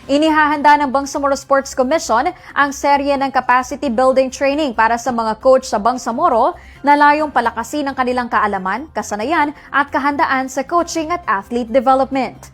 Inihahanda ng Bangsamoro Sports Commission ang serye ng capacity building training para sa mga coach sa Bangsamoro na layong palakasin ang kanilang kaalaman, kasanayan at kahandaan sa coaching at athlete development.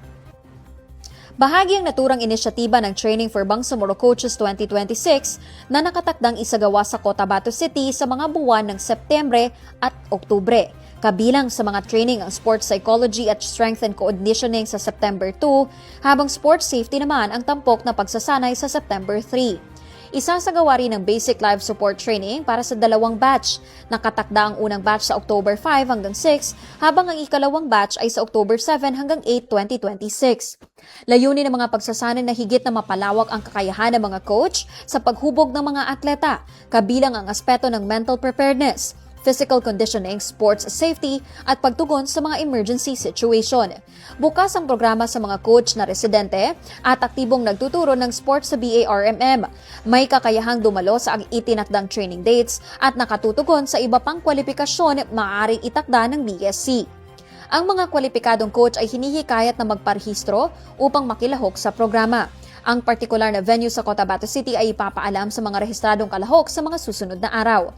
Bahagi ang naturang inisyatiba ng Training for Bangsamoro Coaches 2026 na nakatakdang isagawa sa Cotabato City sa mga buwan ng Setyembre at Oktubre. Kabilang sa mga training ang sports psychology at strength and conditioning sa September 2, habang sports safety naman ang tampok na pagsasanay sa September 3. Isasagawa rin ng basic life support training para sa dalawang batch. Nakatakda ang unang batch sa October 5 hanggang 6, habang ang ikalawang batch ay sa October 7 hanggang 8, 2026. Layunin ng mga pagsasanay na higit na mapalawak ang kakayahan ng mga coach sa paghubog ng mga atleta, kabilang ang aspeto ng mental preparedness, physical conditioning, sports safety at pagtugon sa mga emergency situation. Bukas ang programa sa mga coach na residente at aktibong nagtuturo ng sports sa BARMM. May kakayahang dumalo sa itinakdang training dates at nakatutugon sa iba pang kwalifikasyon maaaring itakda ng BSC. Ang mga kwalipikadong coach ay hinihikayat na magparehistro upang makilahok sa programa. Ang partikular na venue sa Cotabato City ay ipapaalam sa mga rehistradong kalahok sa mga susunod na araw.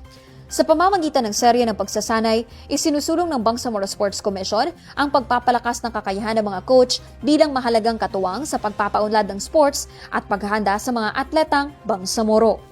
Sa pamamagitan ng serye ng pagsasanay, isinusulong ng Bangsamoro Sports Commission ang pagpapalakas ng kakayahan ng mga coach bilang mahalagang katuwang sa pagpapaunlad ng sports at paghahanda sa mga atletang Bangsamoro.